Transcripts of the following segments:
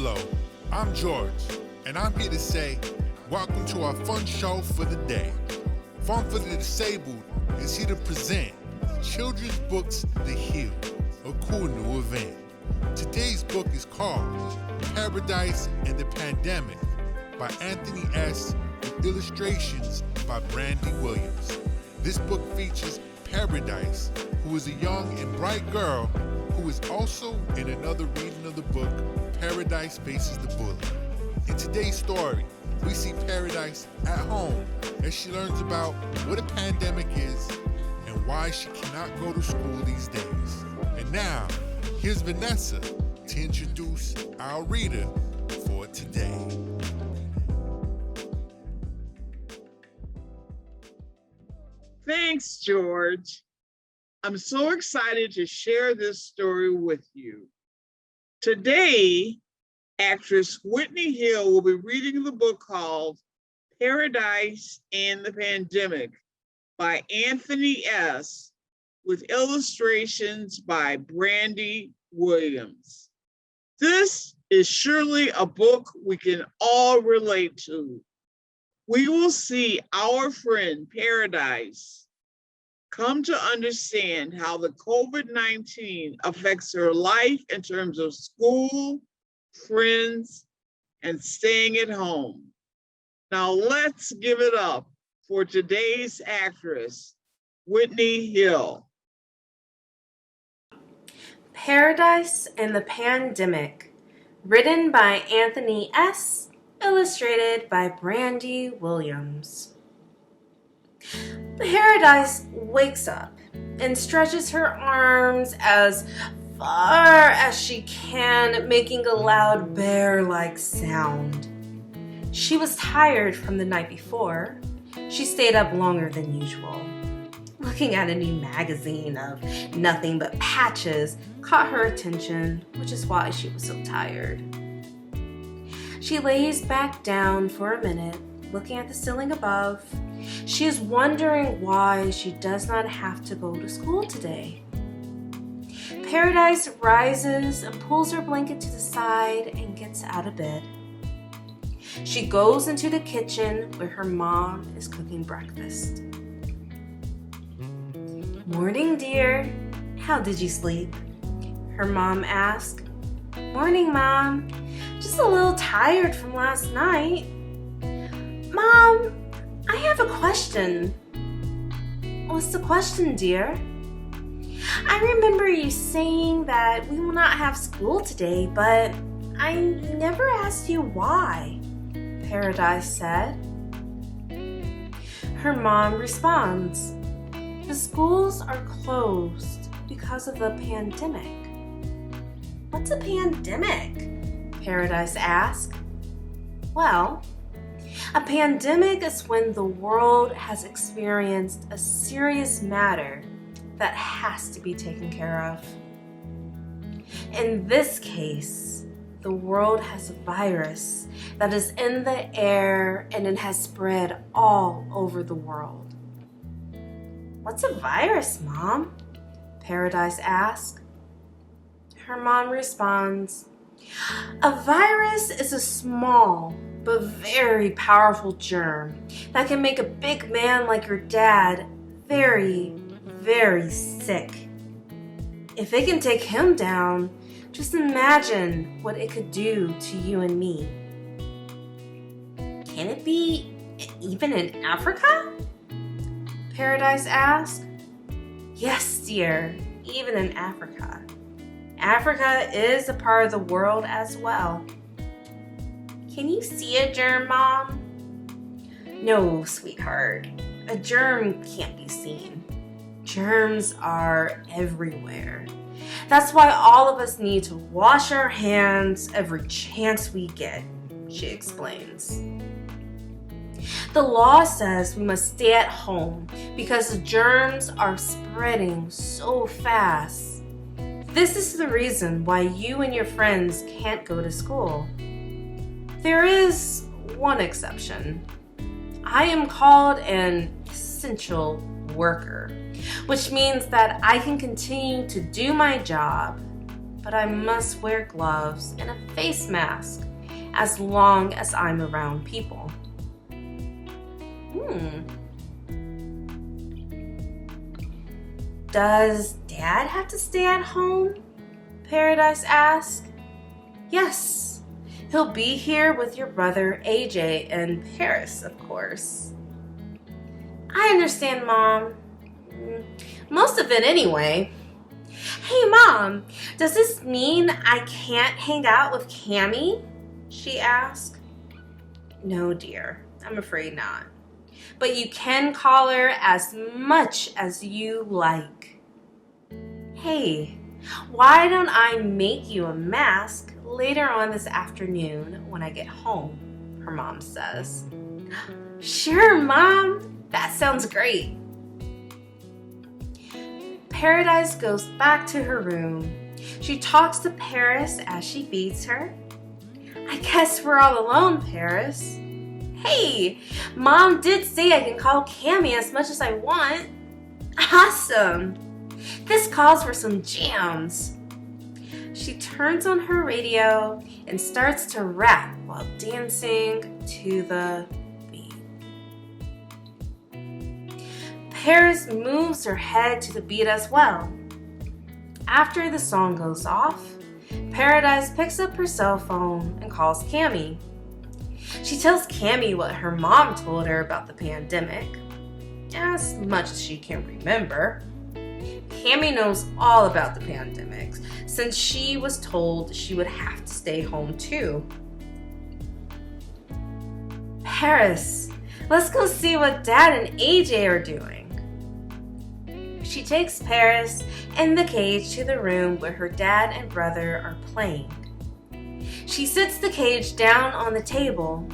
Hello, I'm George, and I'm here to say, welcome to our fun show for the day. Fun for the Disabled is here to present Children's Books The Heal, a cool new event. Today's book is called Paradise and the Pandemic by Anthony S. with illustrations by Brandy Williams. This book features Paradise, who is a young and bright girl who is also in another reading of the book, Paradise Faces the Bully. In today's story, we see Paradise at home as she learns about what a pandemic is and why she cannot go to school these days. And now, here's Vanessa to introduce our reader for today. Thanks, George. I'm so excited to share this story with you. Today, actress Whitney Hill will be reading the book called Paradise and the Pandemic by Anthony S. with illustrations by Brandy Williams. This is surely a book we can all relate to. We will see our friend Paradise come to understand how the COVID-19 affects her life in terms of school, friends, and staying at home. Now let's give it up for today's actress, Whitney Hill. Paradise and the Pandemic, written by Anthony S., illustrated by Brandy Williams. Paradise wakes up and stretches her arms as far as she can, making a loud bear-like sound. She was tired from the night before. She stayed up longer than usual. Looking at a new magazine of nothing but patches caught her attention, which is why she was so tired. She lays back down for a minute, looking at the ceiling above. She is wondering why she does not have to go to school today. Paradise rises and pulls her blanket to the side and gets out of bed. She goes into the kitchen where her mom is cooking breakfast. "Morning, dear. How did you sleep?" her mom asked. "Morning, Mom. Just a little tired from last night." "Mom, I have a question." "What's the question, dear?" "I remember you saying that we will not have school today, but I never asked you why," Paradise said. Her mom responds, "The schools are closed because of the pandemic." "What's a pandemic?" Paradise asked. "Well, a pandemic is when the world has experienced a serious matter that has to be taken care of. In this case, the world has a virus that is in the air and it has spread all over the world." "What's a virus, Mom?" Paradise asked. Her mom responds, "A virus is a small but very powerful germ that can make a big man like your dad very, very sick. If it can take him down, just imagine what it could do to you and me." "Can it be even in Africa?" Paradise asked. "Yes, dear, even in Africa. Africa is a part of the world as well." "Can you see a germ, Mom?" "No, sweetheart. A germ can't be seen. Germs are everywhere. That's why all of us need to wash our hands every chance we get," she explains. "The law says we must stay at home because the germs are spreading so fast. This is the reason why you and your friends can't go to school. There is one exception. I am called an essential worker, which means that I can continue to do my job. but I must wear gloves and a face mask as long as I'm around people. Does Dad have to stay at home? Paradise asked. Yes, he'll be here with your brother AJ and Paris, of course. I understand, Mom. Most of it anyway. Hey, Mom, does this mean I can't hang out with Cammie? She asked. No, dear, I'm afraid not. But you can call her as much as you like. Hey, why don't I make you a mask later on this afternoon when I get home? Her mom says. Sure, Mom. That sounds great. Paradise goes back to her room. She talks to Paris as she feeds her. I guess we're all alone, Paris. Hey, Mom did say I can call Cammie as much as I want. Awesome. This calls for some jams. She turns on her radio and starts to rap while dancing to the beat. Paris moves her head to the beat as well. After the song goes off, Paradise picks up her cell phone and calls Cammie. She tells Cammie what her mom told her about the pandemic, as much as she can remember. Cammie knows all about the pandemic since she was told she would have to stay home too. Paris, let's go see what Dad and AJ are doing. She takes Paris and the cage to the room where her dad and brother are playing. She sits the cage down on the table.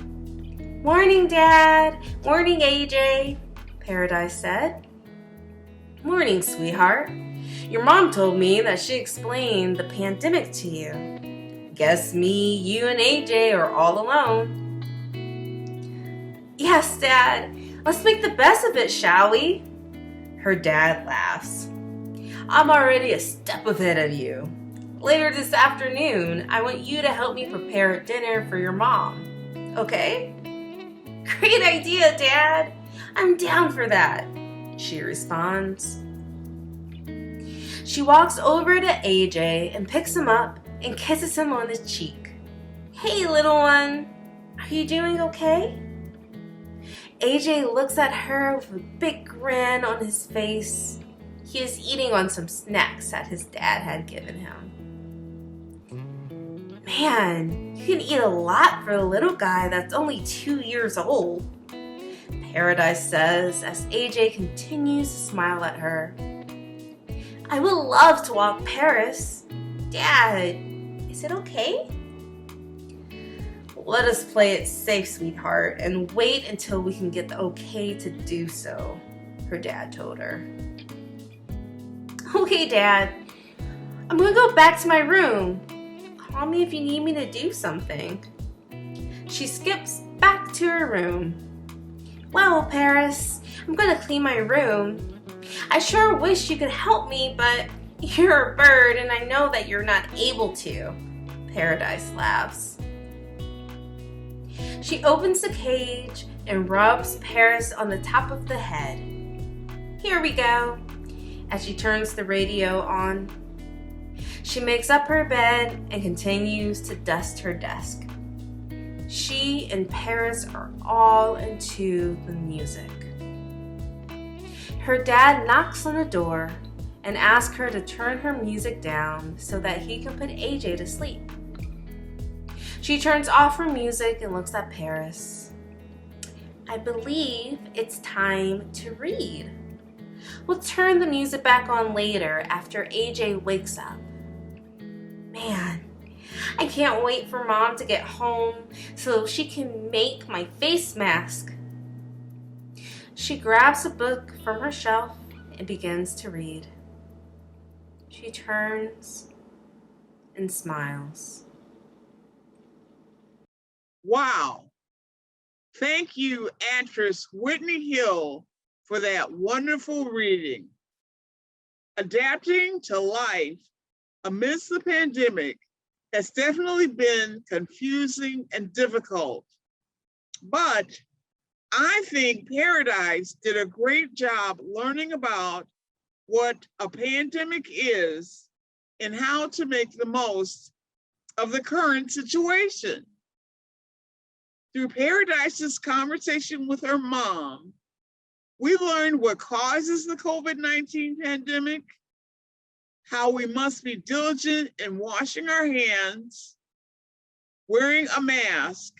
Morning, Dad. Morning, AJ, Paradise said. Morning, sweetheart. Your mom told me that she explained the pandemic to you. Guess me, you, and AJ are all alone. Yes, Dad. Let's make the best of it, shall we? Her dad laughs. I'm already a step ahead of you. Later this afternoon, I want you to help me prepare dinner for your mom. Okay? Great idea, Dad. I'm down for that, she responds. She walks over to AJ and picks him up and kisses him on the cheek. Hey, little one. Are you doing okay? AJ looks at her with a big grin on his face. He is eating on some snacks that his dad had given him. Man, you can eat a lot for a little guy that's only 2 years old, Paradise says as AJ continues to smile at her. I would love to walk Paris. Dad, is it okay? Let us play it safe, sweetheart, and wait until we can get the okay to do so, her dad told her. Okay, Dad. I'm gonna go back to my room. Call me if you need me to do something. She skips back to her room. Well, Paris, I'm gonna clean my room. I sure wish you could help me, but you're a bird and I know that you're not able to, Paradise laughs. She opens the cage and rubs Paris on the top of the head. Here we go, as she turns the radio on. She makes up her bed and continues to dust her desk. She and Paris are all into the music. Her dad knocks on the door and asks her to turn her music down so that he can put AJ to sleep. She turns off her music and looks at Paris. I believe it's time to read. We'll turn the music back on later after AJ wakes up. Man, I can't wait for Mom to get home so she can make my face mask. She grabs a book from her shelf and begins to read. She turns and smiles. Wow. Thank you, actress Whitney Hill, for that wonderful reading. Adapting to life amidst the pandemic has definitely been confusing and difficult. But I think Paradise did a great job learning about what a pandemic is and how to make the most of the current situation. Through Paradise's conversation with her mom, we learned what causes the COVID-19 pandemic, how we must be diligent in washing our hands, wearing a mask,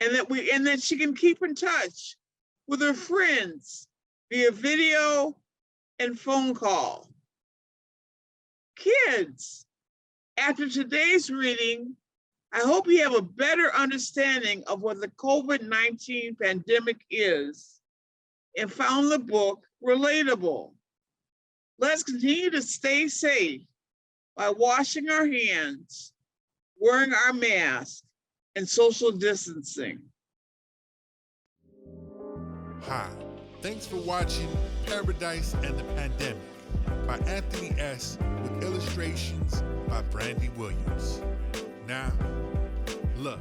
and that she can keep in touch with her friends via video and phone call. Kids, after today's reading, I hope you have a better understanding of what the COVID-19 pandemic is and found the book relatable. Let's continue to stay safe by washing our hands, wearing our masks, and social distancing. Hi, thanks for watching Paradise and the Pandemic by Anthony S. with illustrations by Brandy Williams. Now, look,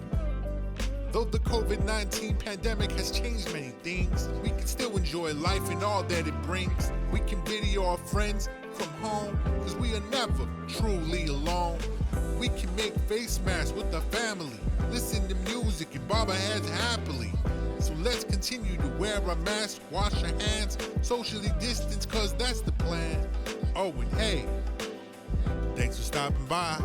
though the COVID-19 pandemic has changed many things, we can still enjoy life and all that it brings. We can video our friends from home, cause we are never truly alone. We can make face masks with our family, listen to music and bob our heads happily. So let's continue to wear our masks, wash our hands, socially distance, cause that's the plan. Oh, and hey, thanks for stopping by.